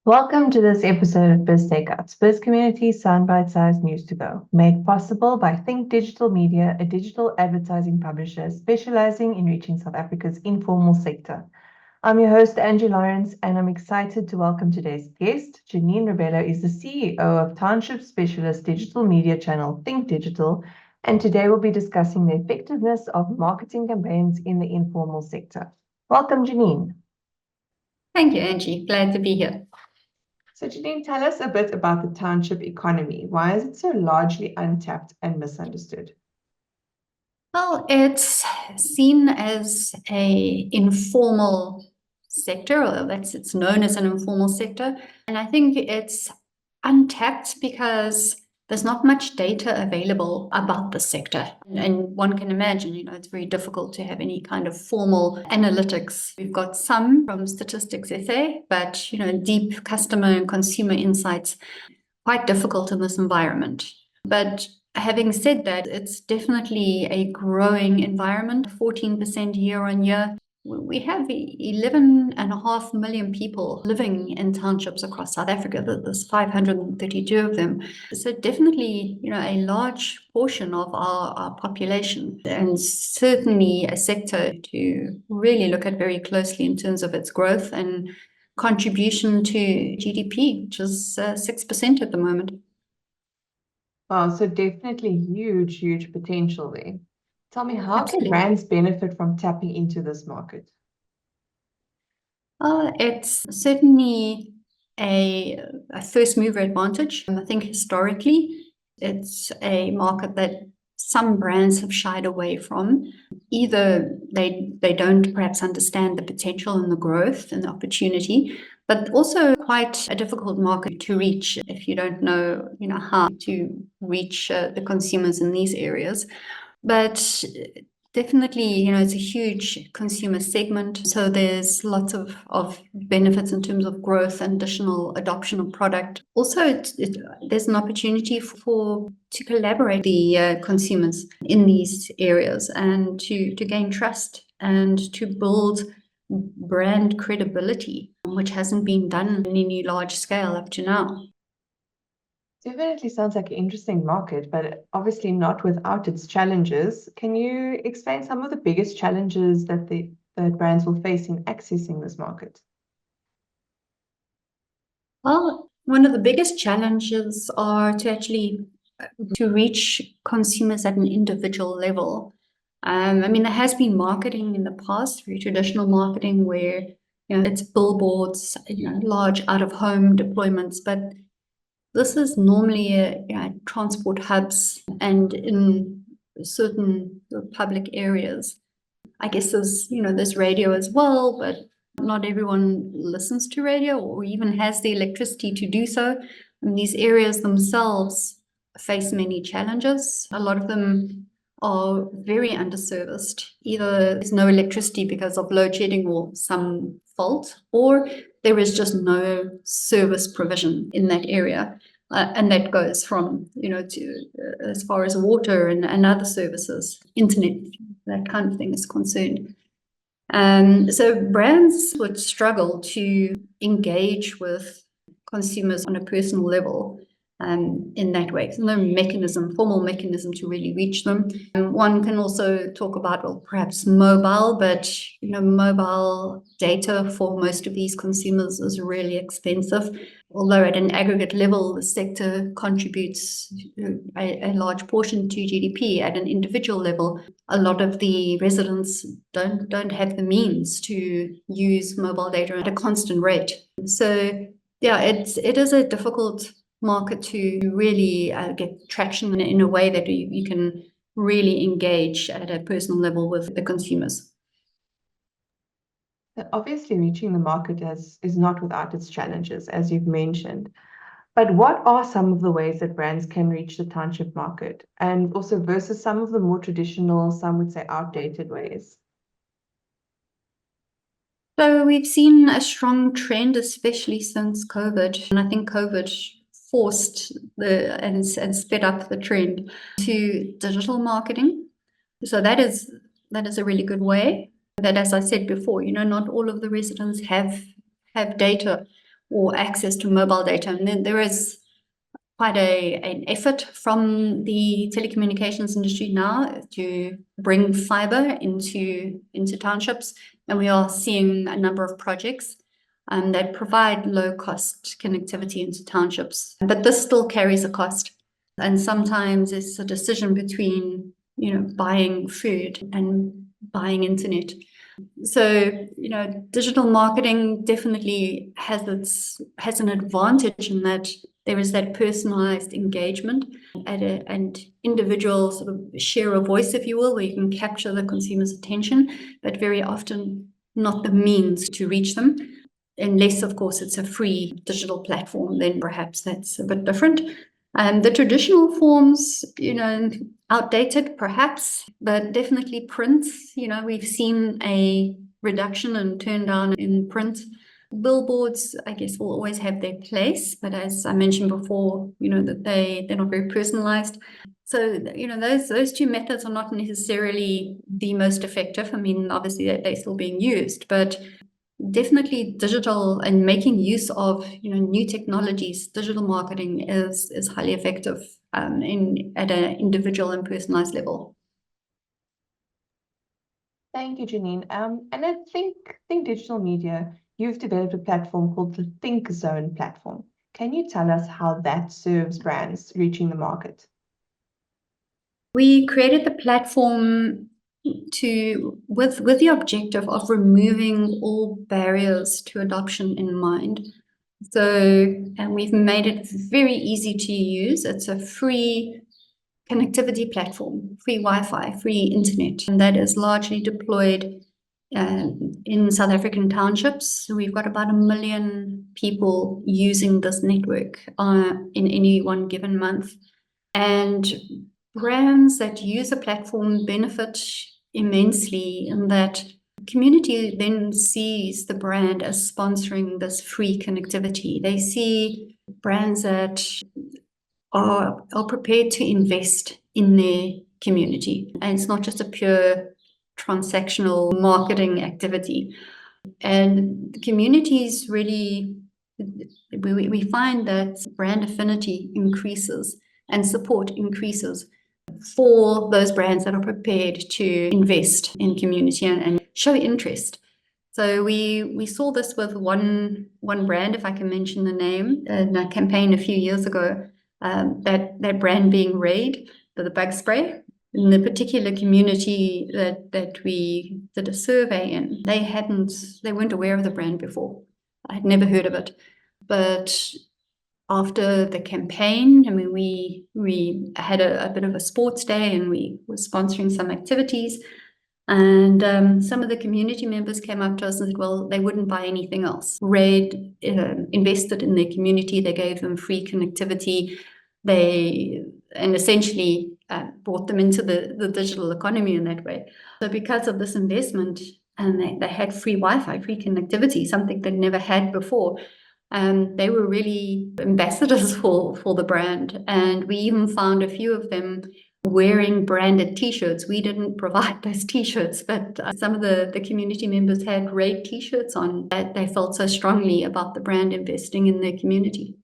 Welcome to this episode of BizTakeouts, Bizcommunity's sound-bite-sized news to go, made possible by Think Digital Media, a digital advertising publisher specializing in reaching South Africa's informal sector. I'm your host, Angie Lawrence, and I'm excited to welcome today's guest. Janine Rebello is the CEO of Township Specialist digital media channel Think Digital, and today we'll be discussing the effectiveness of marketing campaigns in the informal sector. Welcome, Janine. Thank you, Angie. Glad to be here. So Janine, tell us a bit about the township economy. Why is it so largely untapped and misunderstood? Well, it's seen as an informal sector, or it's known as an informal sector. And I think it's untapped because there's not much data available about the sector. And one can imagine, it's very difficult to have any kind of formal analytics. We've got some from Statistics SA, but, deep customer and consumer insights, quite difficult in this environment. But having said that, it's definitely a growing environment, 14% year on year. We have 11.5 million people living in townships across South Africa. There's 532 of them. So definitely, a large portion of our population, and certainly a sector to really look at very closely in terms of its growth and contribution to GDP, which is 6% at the moment. Wow, so definitely huge potential there. Tell me, how can brands benefit from tapping into this market? It's certainly a first mover advantage. I think historically, it's a market that some brands have shied away from. Either they don't perhaps understand the potential and the growth and the opportunity, but also quite a difficult market to reach if you don't know, how to reach the consumers in these areas. But definitely, it's a huge consumer segment. So there's lots of benefits in terms of growth and additional adoption of product. Also, there's an opportunity to collaborate the consumers in these areas and to gain trust and to build brand credibility, which hasn't been done in any large scale up to now. Definitely sounds like an interesting market, but obviously not without its challenges. Can you explain some of the biggest challenges that brands will face in accessing this market? Well, one of the biggest challenges are to reach consumers at an individual level. There has been marketing in the past, very traditional marketing where it's billboards, large out-of-home deployments, but this is normally transport hubs and in certain public areas. I guess there's radio as well, but not everyone listens to radio or even has the electricity to do so. And these areas themselves face many challenges. A lot of them are very underserviced. Either there's no electricity because of load shedding or some fault, or there is just no service provision in that area. And that goes from, to as far as water and other services, internet, that kind of thing is concerned. So brands would struggle to engage with consumers on a personal level in that way. There's no formal mechanism to really reach them. And one can also talk about, perhaps mobile, but mobile data for most of these consumers is really expensive. Although at an aggregate level, the sector contributes a large portion to GDP, at an individual level, a lot of the residents don't have the means to use mobile data at a constant rate. So yeah, it is a difficult market to really get traction in a way that you can really engage at a personal level with the consumers. Obviously, reaching the market is not without its challenges, as you've mentioned. But what are some of the ways that brands can reach the township market, and also versus some of the more traditional, some would say outdated ways? So we've seen a strong trend, especially since COVID. And I think COVID forced and sped up the trend to digital marketing. So that is a really good way. That, as I said before, not all of the residents have data or access to mobile data. And then there is quite an effort from the telecommunications industry now to bring fiber into townships, and we are seeing a number of projects that provide low-cost connectivity into townships. But this still carries a cost, and sometimes it's a decision between, buying food and buying internet. So, digital marketing definitely has an advantage in that there is that personalized engagement and individual sort of share a voice, if you will, where you can capture the consumer's attention, but very often not the means to reach them. Unless, of course, it's a free digital platform, then perhaps that's a bit different. The traditional forms, outdated perhaps, but definitely print. We've seen a reduction and turn down in print. Billboards, I guess, will always have their place, but as I mentioned before, that they're not very personalized. So, those two methods are not necessarily the most effective. I mean, obviously they're still being used, but definitely digital and making use of new technologies, digital marketing is highly effective at an individual and personalized level. Thank you, Janine. And I think Digital Media, you've developed a platform called the Think Zone platform. Can you tell us how that serves brands reaching the market? We created the platform with the objective of removing all barriers to adoption in mind. And we've made it very easy to use. It's a free connectivity platform, free Wi-Fi, free internet, and that is largely deployed in South African townships. So we've got about 1 million people using this network in any one given month. And brands that use a platform benefit immensely in that community then sees the brand as sponsoring this free connectivity. They see brands that are prepared to invest in their community. And it's not just a pure transactional marketing activity. And the communities really, we find that brand affinity increases and support increases for those brands that are prepared to invest in community and show interest. So we saw this with one brand, if I can mention the name, in a campaign a few years ago. That brand being Raid, the bug spray. In the particular community that we did a survey in, they weren't aware of the brand before. I had never heard of it. But after the campaign, I mean, we had a bit of a sports day and we were sponsoring some activities. And some of the community members came up to us and said, well, they wouldn't buy anything else. Raid invested in their community. They gave them free connectivity. And essentially brought them into the digital economy in that way. So because of this investment, and they had free Wi-Fi, free connectivity, something they'd never had before, they were really ambassadors for the brand. And we even found a few of them wearing branded T-shirts. We didn't provide those T-shirts, but some of the community members had Raid T-shirts on that they felt so strongly about the brand investing in their community.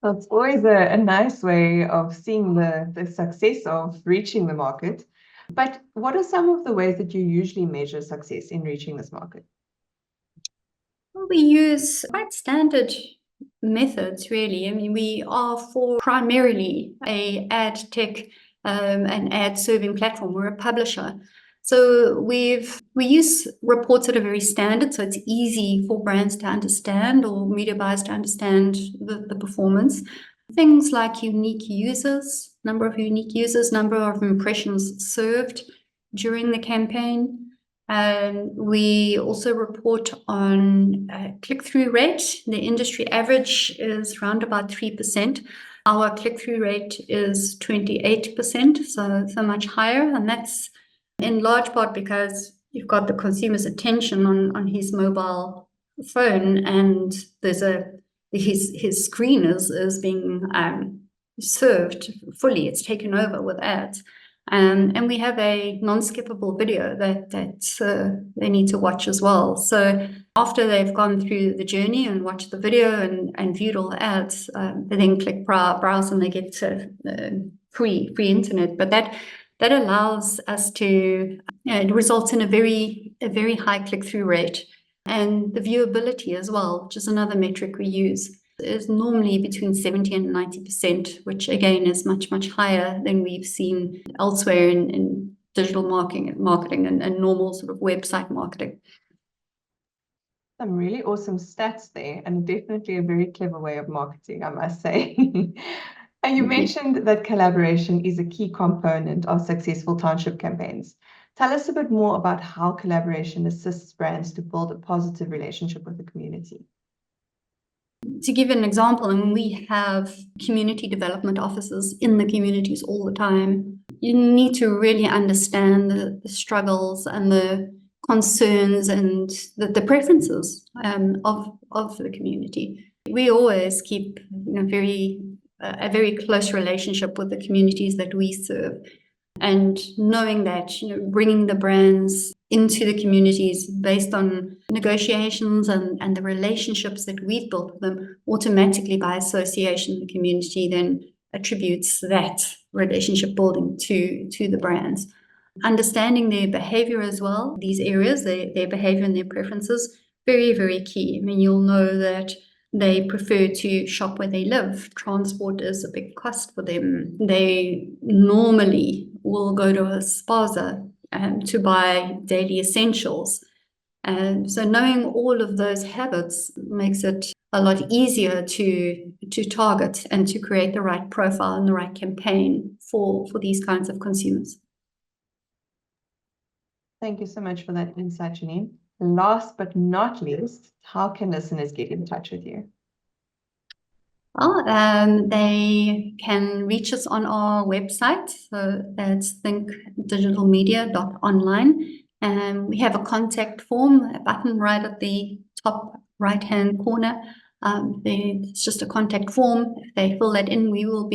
Well, it's always a nice way of seeing the success of reaching the market. But what are some of the ways that you usually measure success in reaching this market? Well, we use quite standard methods, really. I mean, we are primarily a ad tech and ad serving platform. We're a publisher. So we use reports that are very standard, so it's easy for brands to understand or media buyers to understand the performance. Things like unique users, number of unique users, number of impressions served during the campaign. And we also report on click-through rate. The industry average is around about 3%. Our click-through rate is 28%, so much higher. And that's in large part because you've got the consumer's attention on his mobile phone, and there's his screen is being served fully. It's taken over with ads. And we have a non-skippable video that they need to watch as well. So after they've gone through the journey and watched the video and viewed all the ads, they then click browse and they get to free internet. But that allows us to, it results in a very high click-through rate, and the viewability as well, which is another metric we use, is normally between 70 and 90%, which again is much higher than we've seen elsewhere in digital marketing and normal sort of website marketing. Some really awesome stats there, and definitely a very clever way of marketing, I must say. And you mentioned that collaboration is a key component of successful township campaigns. Tell us a bit more about how collaboration assists brands to build a positive relationship with the community. To give an example, and we have community development officers in the communities all the time. You need to really understand the struggles and the concerns and the preferences of the community. We always keep a very close relationship with the communities that we serve. And knowing that, bringing the brands into the communities based on negotiations and the relationships that we've built with them, automatically by association, the community then attributes that relationship building to the brands. Understanding their behavior as well, these areas, their behavior and their preferences, very key. I mean, you'll know that they prefer to shop where they live. Transport is a big cost for them. They normally will go to a spaza to buy daily essentials. And so knowing all of those habits makes it a lot easier to target and to create the right profile and the right campaign for these kinds of consumers. Thank you so much for that insight, Janine. Last but not least, how can listeners get in touch with you? Well, they can reach us on our website. So that's thinkdigitalmedia.online. And we have a contact form, a button right at the top right-hand corner. It's just a contact form. If they fill that in, we will be